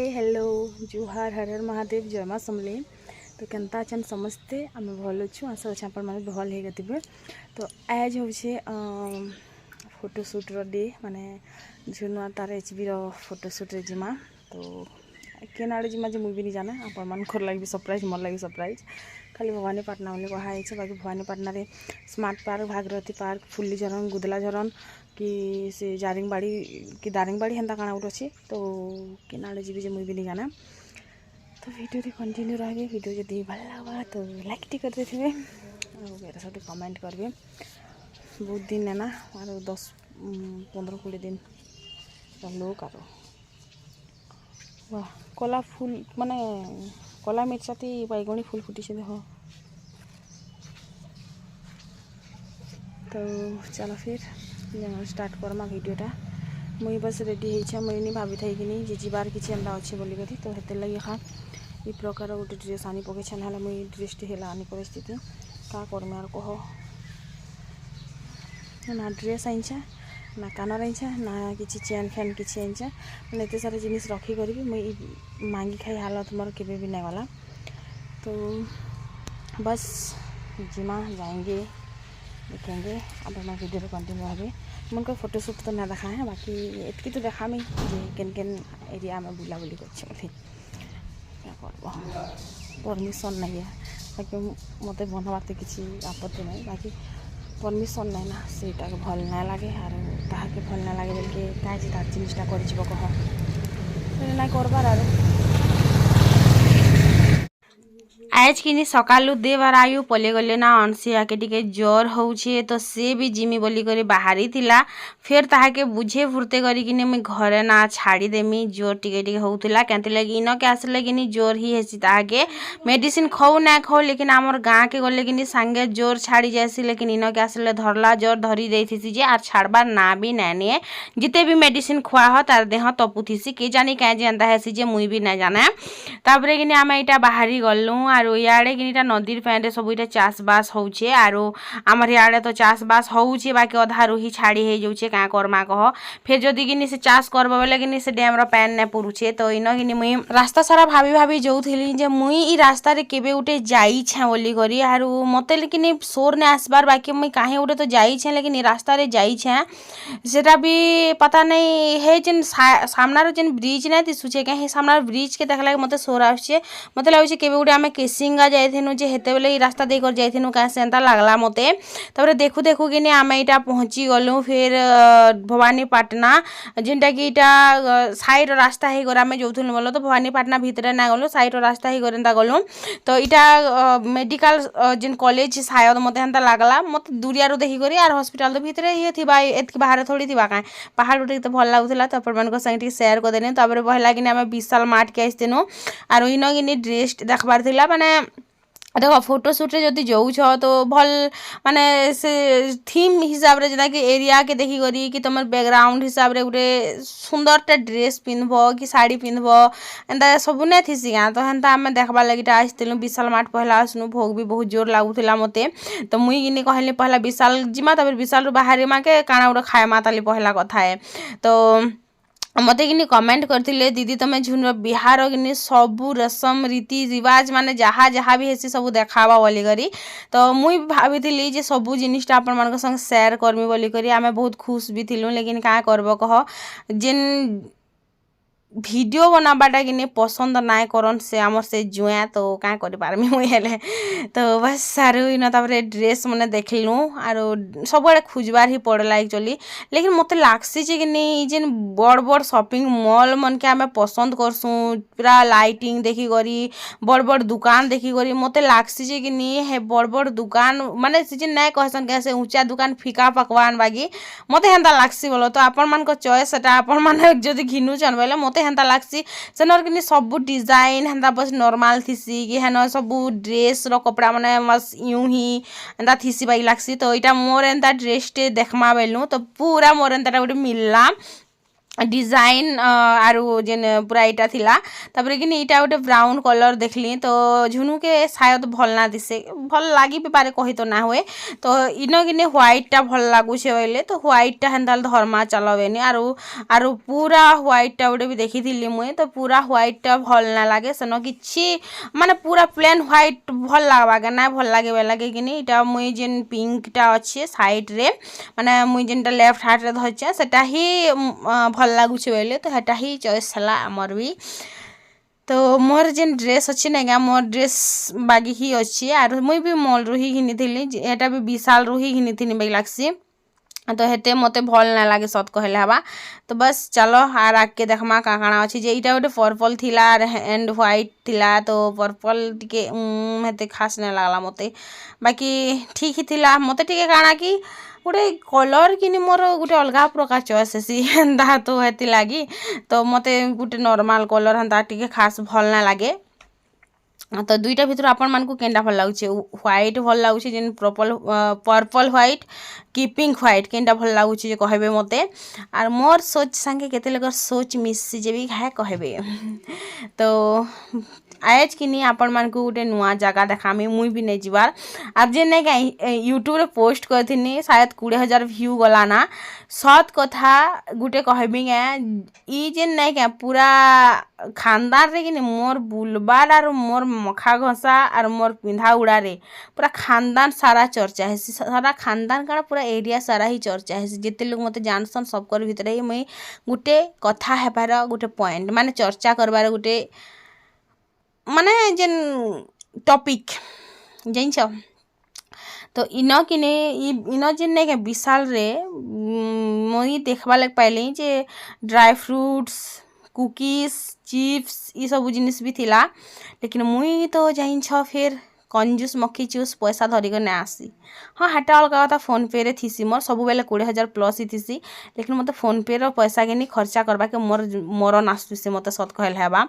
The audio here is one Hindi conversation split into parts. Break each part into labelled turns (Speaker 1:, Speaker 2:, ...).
Speaker 1: हेलो जुहार हर हर महादेव जय माँ समले। तो केनता अचन समस्ते आम भल अच्छु आशा अच्छे आप भल हो। तो आज हूँ फोटोशूट डे माने झुनुआ तार HB फोटोशूट जिमा। तो केन आड़े जिमा मुझे भी नहीं जाना आपण मान लगे सरप्राइज मोर लगे सरप्राइज खाली भवानीपाटना बोली कहुई बाकी भवानीपाटना रे smart park Bhagirathi park Phurli Jharan Gudla Jharan कि से जारिंगबाड़ी कि दारिंगबाड़ी हेन्ता काଣା गोटे अच्छी। तो केन आड़े जी मुझे भी नहीं जाना। तो वीडियो रे कंटिन्यू रहे वीडियो जब भल लगा तो लाइक टी कर देते और मेरे साथ कमेंट करेंगे। बहुत दिन है ना और 10-15-20 दिन लोग आरो वाह कला फूल माने कला मिर्चाती बैगणी फूल फुटी से देख। तो चलो फिर स्टार्ट करमा वीडियोटा। मुई बस रेडी होइछे मुई भाभी थी कि जे जीवार किसी एंता अच्छे बोली करी। तो हेते लगे हाँ ये प्रकार गोटे ड्रेस आनी पकई ना मुई ड्रेस टी है आनी परिस्थिति क्या करमी आर कह ना ड्रेस आईछे ना कानर आईछे ना किसी चेन फैन किसी आईछे मैंने एत सारा जिनिस रखी करी मुई मांगी खाई हालत मोर केवे भी नहीं गला। तो बस जिमा जाएंगे देखेंगे अब मैं वीडियो कंटिन्यू है। मन को फोटोशूट तो ना देखा है बाकी इतकी तो देखा मैं केन केन एरिया में बुला बुली कर क्या कर परमिशन नहीं है बाकी मत बनवाते किसी आपत्ति नहीं बाकी परमिशन नहीं ना सीटा के भल ना लगे और ताके भल ना लगे बोल के कहीं तार जिनिसटा कर कह ना करबार
Speaker 2: आज किनी सकालू देवर आयु पले गले ना अनसिया के टिके जोर होउछे। तो से भी जिमी बोली करे बाहरी थिला फिर ताहाके बुझे फुरते करी किने मैं घरे ना छाड़ी देमी जोर टिके टिके होउथिला केंते लगी इन के आसले किनी जोर ही हेसी ताहाके मेडिसिन खाऊ ना खाऊ लेकिन आमर गाँ के गले किनी संगे जोर छाड़ी जासी लेकिन इन के आसले धरला जोर धरी देथिसी जे आर छाड़बार ना भी नानी जिते भी मेडिसिन खुआ हो तार देह तपुथिसी के जानी कहीं जे एंता हेसी जे मुई भी ना जाना। तापरे किनी आम इटा बाहरी गलु आरो इयाड़े किनीटा नदीर पैंटे सब इटा चाषबास होउछे आरो आमर इयाड़े तो चाषबास होउछे बाकी अधा रुही छाड़ी हे जाउछे का करमा कह फिर जदि किनी से चाष करबो बेले किनी से डैम रो पैन ने पुरुछे। तो इन किनी मुई रास्ता सारा भाभी भाभी जाउथिली जे मुई ई रास्ता रे केबे उठे जाई छे बोली करी आरो मते लेकिन सोर ने आसबार बाकी मुई काहे उठे तो जाई छे लेकिन ई रास्ता रे जाई छे सेटा भी पता नहीं हे जेन सामना रो जेन ब्रिज नै दिसुछे के हे सामना ब्रिज के देखला मते सोर आछे मते लागुछे केबे उठे आमे केसिंगा जाइथिनु जे हेते बेले ई रास्ता दे कर जाइथिनु का सेंता लागला मते। तबरे देखु देखु किने आमे इटा पहुंची गलु फिर भवानीपाटना जेनटा कि इटा साइड रास्ता हे कर आमे जोथुनु बोलो। तो भवानीपाटना भीतर ना गलु साइड रास्ता हे करंता गलु। तो इटा मेडिकल जेन कॉलेज शायद मते हेंता लागला मते दूरिया रो देखि करी आर हॉस्पिटल तो भीतर ही थिबा एतकी बाहर थोड़ी थिबा का पहाड़ उठे तो भल लागुथला। तो अपन मन को संगठी शेयर कर देने। तबरे बहला किने आमे विशाल मार्ट के आइथिनु आरो इनो किने ड्रेस देखबार थिला माने देखो फोटोशूट रे जदि जाऊछ तो भल माने से थीम हिसाब रे जेना कि एरिया के देखि करी कि तमर बैकग्राउंड हिसाब रे गुटे सुंदरटा ड्रेस पिनबो कि साड़ी पिनबो एंता सब ने थिसी आ। तो हेंता आमे देखबा लागिटा आइथिलु विशाल मार्ट पहला आसनु भोग भी बहुत जोर लागुथिला मते। तो मुई किने कहले पहला विशाल जिमा तबे विशाल रो बाहर मा के काना उडा खाय माताली पहला कथा है। तो मते किनी कमेंट करथिले दीदी तमे झुन बिहार किनी सबु रसम रीति रिवाज माने जहा जहा भी हेसी सबु देखावा बोली करी। तो मुई भाबिथिली जे सबु जिनिसटा अपन मन संग शेयर करमी बोली करी आमे बहुत खुश भी थिलु लेकिन का करबो कह जिन वीडियो बनाबाटा किने पसंद नाय करन से आमर से जुआ तो का करि पारमी मुई हेले। तो बस सारू इन तापरे ड्रेस मने देखलु आरो सबडे खुजबार ही पड़ला एक्चुअली लेकिन मते लागसी जे किने जेन बड़ बड़ शॉपिंग मॉल मन के आमे पसंद करसु पूरा लाइटिंग देखि करी बड़ बड़ दुकान देखि करी मते लागसी जे किने हे बड़ बड़ दुकान माने जे नाय कहसन कैसे ऊंचा दुकान फीका पकवान बागी मते हेंता लागसी बोलो। तो अपन मन को चॉइस एटा अपन मन जदि घिनु चन बोले मते हेंता लागसी सेनर किनी सब डिजाइन हेंता बस नॉर्मल थिसी कि हेन सब ड्रेस रो कपड़ा माने बस यूं ही एंता थिसी बाई लागसी। तो इटा मोर एंता ड्रेस टे देखमा बेलनु तो पूरा मोर एंता गोटे मिलला डिजाइन आरु जेन पूरा इटा थिला तापर कि इटा गोटे ब्राउन कलर देखली तो झुनू के शायद भल ना दिसे भल लगी भी पारे कही तो ना हुए तो इन कि ह्वाइटा भल लगुचे बोले तो ह्वाइटा हेन्ता धर्मा चलबेनि आरु आरु पूरा ह्वाइटा गोटे भी देखी मुई तो पूरा ह्वाइटा भल ना लगे सेन कि माने पूरा प्लेन ह्वाइट भल लगवा के ना भल लगे बोला कि इटा मुई जेन पिंकटा अच्छे साइड रे माने मुई जेनटा लेफ्ट हाथ रे धरछे सेटा ही भल लगुचे बोले तो हेटा ही चॉइस हला आमर भी तो मोर जेन ड्रेस अच्छे ना मोर ड्रेस बागी ही अच्छे आर मुई भी मॉल रू ही घिनी एटा भी विशाल रू ही घिनी बागी लागसी तो हेते मते भल ना लगे सत कहले हवा तो बस चलो आर आगे देखमा का काना अच्छे जे इटा गोटे पर्पल थिला एंड व्हाइट थिला तो पर्पल टिके हेते खास ना लागला मते बाकी ठीक ही थिला मते टिके काना कि गोटे कलर कि मोर गोटे अलग प्रकार चॉइस हेसी हेन्ता तो हेती लगी तो मते गोटे नॉर्मल कलर हेन्ता टिके खास भल ना लगे तो दुईटा भितर आपण मानकु केनटा भल लागुचे व्हाइट भल लागुचे जेन पर्पल व्हाइट कि पिंक व्हाइट केनटा भल लागुचे जे कहबे मते आर मोर सोच संगे केते लोगर सोच मिसी जे भी है कहबे तो आज कि नहीं आपण मानकु गोटे नुआ जगह देखामी मुई भी नहीं जीवार आर जे नहीं का यूट्यूब रे पोस्ट करथिनी शायद 20,000 व्यू गला ना सत कथा गोटे कहबी ई जे नहीं का पूरा खानदान रे कि मोर बुलबार आर मोर मखा घसा आर मोर पिंधा उड़ा रे पूरा खानदान सारा चर्चा है सारा खानदान काना पूरा एरिया सारा ही चर्चा है जिते लोग मते जानसन सबकर भितर ही मुई गोटे कथा हेबार गोटे पॉइंट माने चर्चा करबार गोटे माने जेन टॉपिक जानिछ तो इन किने इन जेन नहीं विशाल रे मुई देखबा लग पाइली जे ड्राई फ्रूट्स कुकीज चिप्स ये सब जिनिस भी थिला लेकिन मुई तो जानिछ फिर कंजूस मक्खी चूस पैसा धरिक ना आसी हाँ हाटा अलग कथा फोन पे रे थीसी मोर सब बेले 20,000 प्लस ही थीसी लेकिन मते फोन पे रो पैसा के खर्चा करबा के मोर मरन आसुसे मते सत कहल हेबा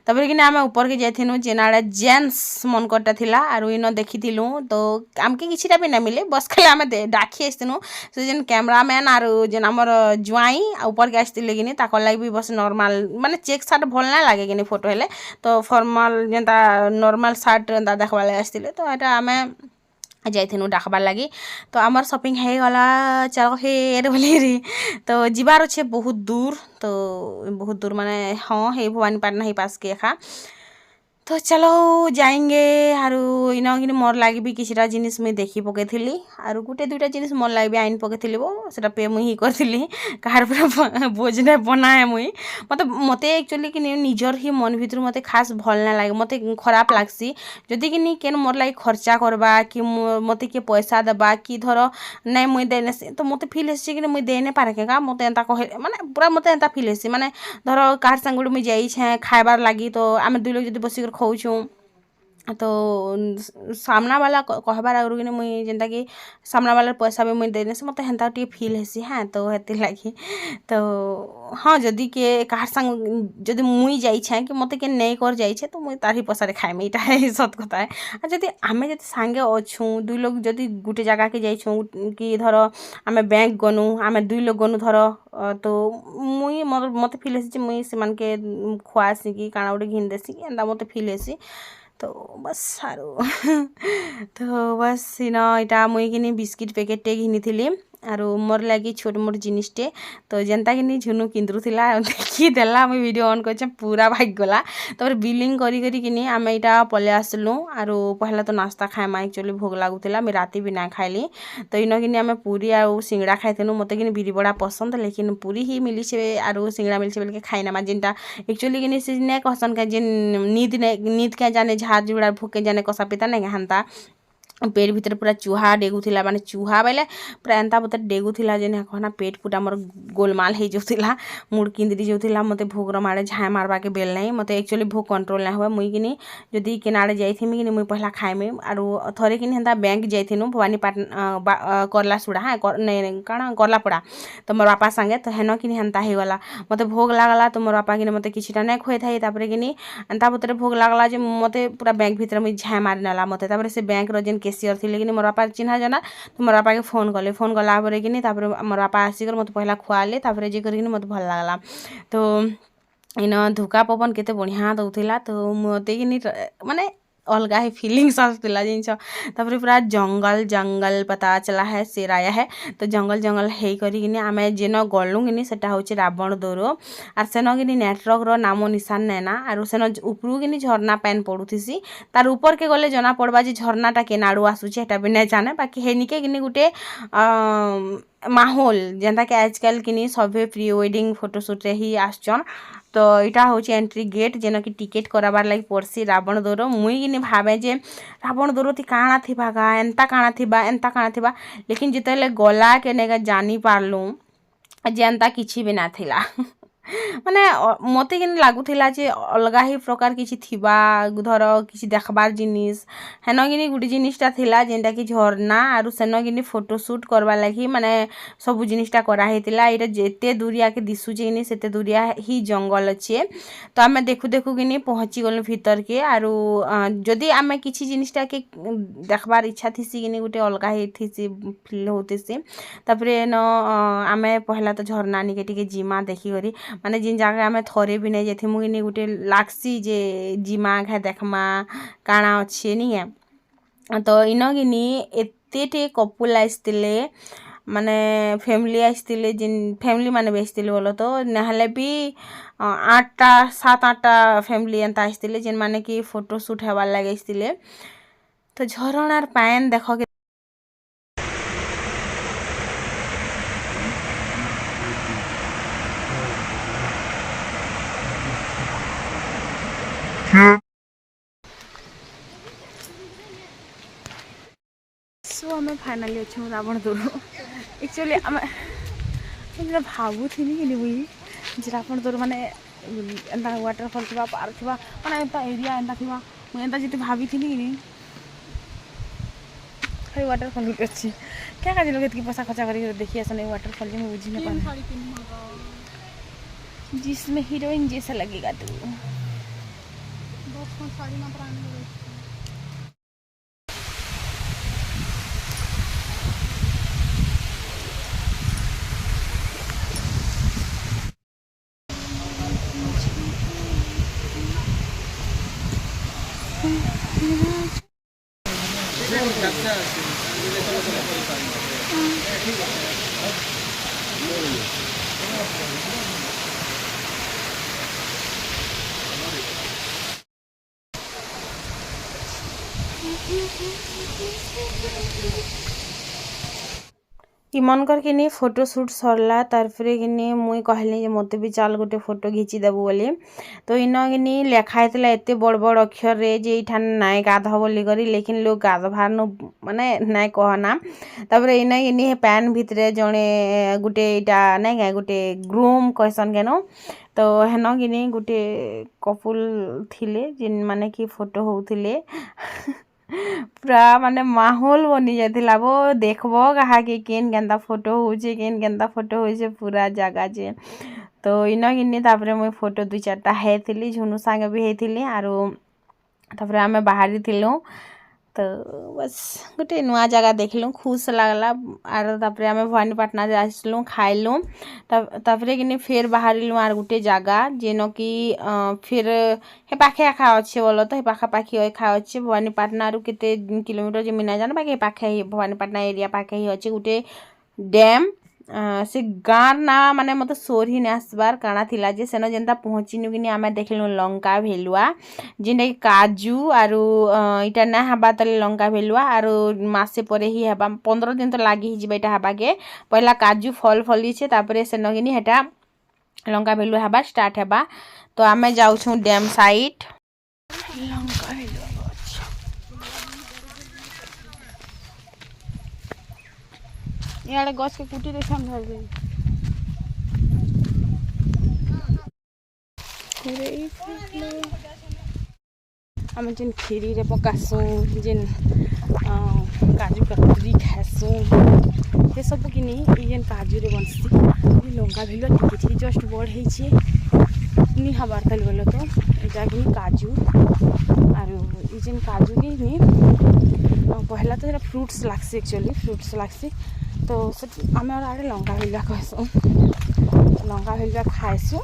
Speaker 2: तबरे कि आमे ऊपर के जाइथिनु जेनाडे जेंट्स मन करता थिला आरो इन देखिथिलु तो आमके किछिटा भी ना मिले बस खाली आमे डाकी आइथिनु से जेन कैमरामैन आरो जेन हमर जुआई ऊपर के आइथिले कि ताकर लागि भी बस नॉर्मल माने चेक शर्ट भल ना लागे कि फोटो हेले तो फॉर्मल जेनता नॉर्मल शर्ट एंता देखबा तो এটা आमे जाइथिनु डाकबार लगी तो आमर शॉपिंग है गला चलो हेर बोली तो जीवार अच्छे बहुत दूर माने हाँ हे भवानीपाटना ही पास के एखा तो चलो जाएंगे आरु इन कि मोर लगी भी किसी जिनिस मुई देखी पकईली आरु गोटे दुईटा जिनिस मोर लगी भी आइन पकईली वो सेटा पे मुई ही करथिली कहार पूरा बोझने बनाए मुई मते एक्चुअली कि निजर ही मन भितर मते खास भल ना लगे मते खराब लागसी जदि कि केन मोर लगी खर्चा करबा कि मते के पैसा देबा कि धर नहीं मुई देने से तो मते फील हेसी कि मुई देने पारे के मते एंता कहे माने पूरा मते एंता फील हेसी माने धर कहार संग मुई जाई छे खाइबार लगी तो आमे दुई लोग जदि बसी खाऊँ तो सामना वाला कहबार आगु कि मुई जेनता कि सामना वाला पैसा भी मुई देने से मत हेन्ता टे फील हेसी हाँ तो हेती लगी तो हाँ जदि के कहार संग जदि मुई जाई छे कि मते के नहीं कर जाई छे तो मुई तारी पैसा खाइमे इटा है सत कथा है आ जदि आमे जदि सांगे अछू दुई लोग जदि गोटे जगह के जाइछू कि धर आमे बैंक गनु आमे दुई लोग गनु धर तो मुई मते फील हेसी मुई से मन के खुआसी कि काना गोटे घिन देसी कि एंता मते फील हेसी तो बस सारू तो बस इन इटा मुई कि बिस्किट पैकेटे घिनी आरो मोर लगी छोट मोट जिनिसटे तो जेनता कि झुनू किंद्रुला देखी देला मुई वीडियो ऑन कर पूरा भाग गला तो बिलिंग करी करी कि आमे इटा पले आसलु आरो पहला तो नाश्ता खाएमा एक्चुअली भोग लागुला मैं राति भी ना खाइली तो इन कि आमे पूरी आरो सिंगड़ा खाइथिनु मते कि बिरी बड़ा पसंद लेकिन पूरी ही मिली छे आरो सिंगड़ा मिली छे बोल के खाइना जेनटा एक्चुअली कि से ने कहसन के जेन नींद के जाने झाड़ जुड़ा भूख के जाने कसा पिता नहीं हांता पेट भीतर पूरा चूहा डेगुला माने चूहा बेले पूरा एंता बता डेगुला जेने कहना पेट पूरा मोर गोलमाल हो जाऊला मुड़ किंदरी जाऊला मते भोग मारे झाए मारवा के बेल नहीं मते एक्चुअली भोग कंट्रोल ना हुआ मुई कि जदि केनाड़े जाइथिमी कि मुई पहला खाइमे आरो थरे कि हेन्ता बैंक जाइथिनु भवानीपाटना करला सुड़ा हाँ नहीं काना करलापड़ा तो मोर बापा संगे तो हेन कि हेन्ता हो गला मते भोग लागला तो मोर बापा कि मते किछिटा नहीं खुए थाई तापरे कि एंता बतरे भोग लागला जे मते पूरा बैंक भीतर मुई झाए मारी नाला मते तापरे से बैंक रो जेन कैशियर थे कि मोर बापा चिन्हा जना तो मोर बापा के फोन कले फोन कला कि मोर बापा आसिक मत पहला खुआले जे कर मत भल लगला तो इन धुका पवन केते बढ़िया दौला तो मत कि माने अलग ही फिलिंग्स आसला जिनस पूरा जंगल जंगल पता चला है शेर आया है तो जंगल जंगल है करी आम जेन गलु कि सेटा हूँ रावण दौर आर सेन कि नेटवर्क नाम निशान नैना आर सेन उपरू कि झरना पैन पड़ूसी तार ऊपर के गले जना पड़वा जे झरनाटा केन आड़ू आसूचे हेटा भी नहीं जाने बाकी हेनिके कि गोटे माहौल जेनता कि आजकल कि सभे प्री वेडिंग फोटोशूट रे ही आसचन तो यहाँ हूँ एंट्री गेट जेन कि टिकेट कराबार लगी पड़सी रावण दौर मुई कि भावे जे रावण दौर थी काଣା थिबा गा एंता काଣା थिबा लेकिन जिते गला के नेगा जानी पारलु जे एंता किछि भी ना थिला माने मत कि लगुला जे अलग ही प्रकार किसी थिबा धर किसी देखबार जिनिस हेन कि गोटे जिनिसटा थिला जेनटा कि झरना आरु सेन कि फोटोशूट करवा लगी माने सब जिनिसटा कराइला ये जेते दूरिया के दिशुचे कि सेते दूरिया ही जंगल अच्छे तो आम देखु देखु कि पहुँची गलु भीतर के आरु जदि आम किसी जिनिसटा के देखबार इच्छा थीसी कि गोटे अलग ही थीसी फिल होतीसी तापरे न आम पहला तो झरना निके टिके जिमा देखिक माने जिन जगह आम थरे भी नहीं जाइमु कि गोटे लागसी जे जिमा घा देखमा काଣା अच्छे नहीं तो इन कि एते कपुल आसते माने फैमिली आसते जिन फैमिली माने भी आसते बोलो तो नहले भी 7-8टा फैमिली एंता आसते जिन माने कि फोटोशूट हेबार लगे आसते तो झरणार पैन देख
Speaker 1: सो आम फाइनाली अच्छे रावण दौर एक्चुअली आम भावुथी कि मुई रावण दौर माने एंता वाटरफल थी पार्क थी माने एंता एरिया एंता थी मुझे एंता जी भावी थी कि खाली वाटरफल भी अच्छी क्या काज लोग इतनी पैसा खर्चा कर देखी आसन वाटरफल जो बुझी नहीं पा जिसमें हीरोइन जैसा लगेगा तू
Speaker 2: इमनकर कि फोटोशूट सरला तारपरे कि मुई कहली मत भी चल गोटे फोटो घिची देबू बोली तो इन कि लेखाई एत बड़ बड़ अक्षर रे जे इठान नाई गाध बोली करी लेकिन लोग गाध बाहर माने नाई कहना तापर इन कि पैन भितर जड़े गोटे यहाँ नाई क्या गोटे ग्रूम कहसन केनो तो हेन कि गोटे कपुल थिले जिन माने कि फोटो होउथिले पूरा माने माहौल बनी जाता वो देखबो कहा कि केन केन्ता फोटो होचे केन केन्ता फोटो होचे पूरा जगह जे तो इन कि तापर मुई फोटो 2-4टा हेथी झुनू सांगे भी हेथी आरो तापर आम बाहरी थिलु तो बस गोटे नुआ जगह देखलु खुश लगला आर तापर आम भवानीपाटना आसलु खाइलु तापर कि फिर बाहरिलु आर गोटे जगह जेन कि फिर हे पाखे आखा अच्छे बोलो तो हे पाखापाखि एखा अच्छे भवानीपाटना रू केते किलोमीटर जमी ना जाना बाकी पाखे ही भवानीपाटना एरिया पाखे ही अच्छे गोटे डैम से गाँव ना माने मत सोर ही नहीं आसबार काଣା थिला जे सेन जेनता पहुँचिनु कि आम देखलु लंका भेलुआ जेनटा कि काजू आरु इटा ना हबा तले लंका भेलुआ आरु मासे परे ही हबा 15 दिन तो लागी ही इटा हबा के पहला काजू फल फली छे तापरे सेन कि हेटा लंका भेलुआ हबा स्टार्ट हबा तो आम जाऊँ डैम साइड
Speaker 1: लंका भेलुआ इे गछ के कुटी देखा आम जेन खीरी रे पकासु जेन काजू कतरी खासु ये सब कि जेन काजू रे बनसी लंका भेलुआ टिके जस्ट बड़ नी हबार तल बोलो तो इटा कि काजू आरो ई जेन काजू की नी पहला तो एटा फ्रूट्स लागसी एक्चुअली फ्रूट्स लागसी तो आम आड़े लंका हिलवा कहसुँ लंका हिलवा खाएसु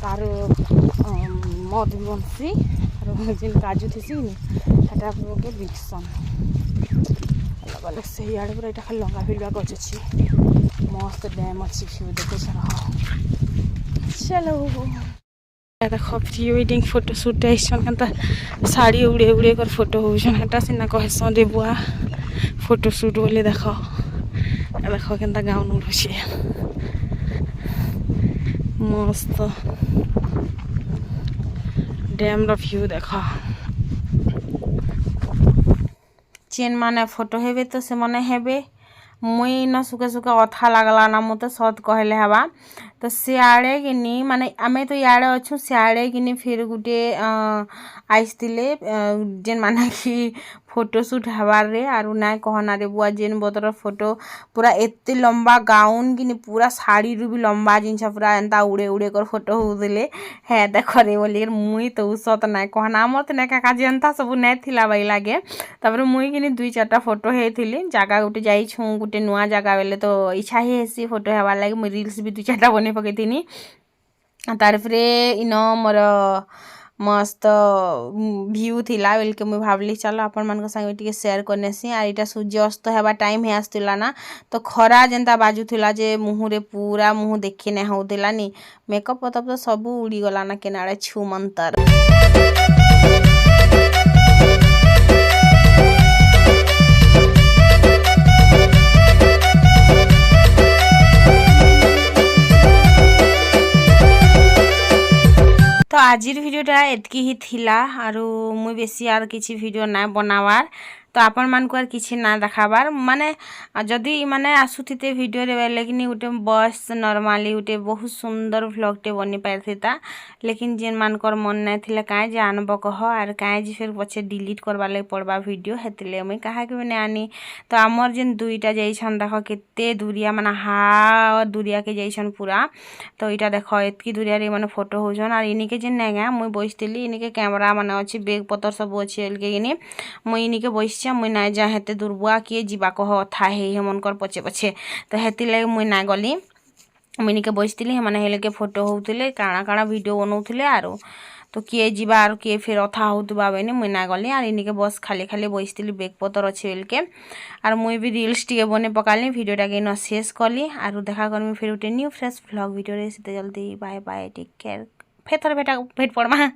Speaker 1: तार मध बनसी और जेन काजू थीसी नी हेटा के बिकसन अलग अलग से आड़े पूरा यहाँ खाली लंका हिलवा गच अच्छी मस्त डैम अच्छी व्यू देखो चलो देख प्री वेडिंग फोटोशूट है शाड़ी उड़े उड़े कर फोटो होटा सीना कहसन रे बुआ फोटोशूट बोले देख देख के गाउन उड़ुचे मस्त डैम व्यू देख
Speaker 2: जेन माने फोटो हेबे तो से माने हेबे मुई न सुखे सुखे अथा लागला ना मत सत कहले हवा तो सियाड़े किनी माने आमे तो याड़े अच्छु सियाड़े किनी फिर गुटे आइसतिले जेन माने कि फोटोशूट हबार रे आरु नाय कहना रे बुआ जेन बतर फोटो पूरा एत्ते लंबा गाउन किनी पूरा साड़ी रु भी लंबा जिनछा पूरा एंता उड़े उड़े कर फोटो होदिले हे देख रे बोली मुई तो उसत नाय कहना हमर त नाय काका जेनता सब नाय थिला बाई लागे तापर मुई किनी दुई चारटा फोटो हेथिली जागा गुटे जाई छु गुटे नुआ जागा बेले तो इच्छा ही हेसी फोटो हेबार लागे मुई रील्स भी दुई चारटा बने पकेथिनी तार फिर इन मोर मस्त व्यू थिला बेल के मुई भावली चलो आपण मान संगे टिके शेयर करनेसी आर इटा सूर्य अस्त हेबा टाइम हे आसतिला ना तो खरा जेंता बाजुथिला जे मुहरे पूरा मुह देखि नै होतिला नी मेकअप पतप तो सब उड़ी गला ना केनाडे छु मंतर तो आजिर भिडियोटा एतकी ही थिला आरु मुई बेसी आर किछि भिडियो ना बनावार तो आपण मानक आर किछि ना देखाबार माने जदि माने आसुथिते भिडियो रे लेकिन गुटे बस नॉर्मली गुटे बहुत सुंदर व्लॉगटे बनि पारथिता लेकिन जेन मानकर मन नै थिले काहे जे आनब कह आर काहे जे फिर पछे डिलीट करबा ले पड़बा भिडियो हेतिले मुई काहे के नै आनी तो हमर जेन दुईटा जाइछन देखो केते दूरिया माने हा दूरिया के जाइछन पूरा तो इटा देखो एतकी दूरिया रे माने फोटो होछन आर इनी के जेन नेगा मुई बइसतिली इनी के कैमरा माने अछि बैग पतर सब अछि एलके इनी मुई इनी के बइस मुई ना जा हेते दुर्बुआ किए जीवा कह था हे हमनकर पछे पछे तो हेति लाग मुई ना गली मुई के बइसतिली माने हेले के फोटो होउथिले काना काना वीडियो बनौथिले आरो तो किए जीवा आरो किए फिर अथा होतबा बेने मुई ना गली आर इनी के बस खाली खाली बइसतिली बैग पतर अछि बेलके आर मुई भी रील्स टिके बने पकाली वीडियोटा के न शेष कली आरो देखा करमी फिर उटे न्यू फ्रेश व्लॉग वीडियो रे सेते जल्दी बाय बाय टेक केयर फेर थोड़ा भेट पड़मा।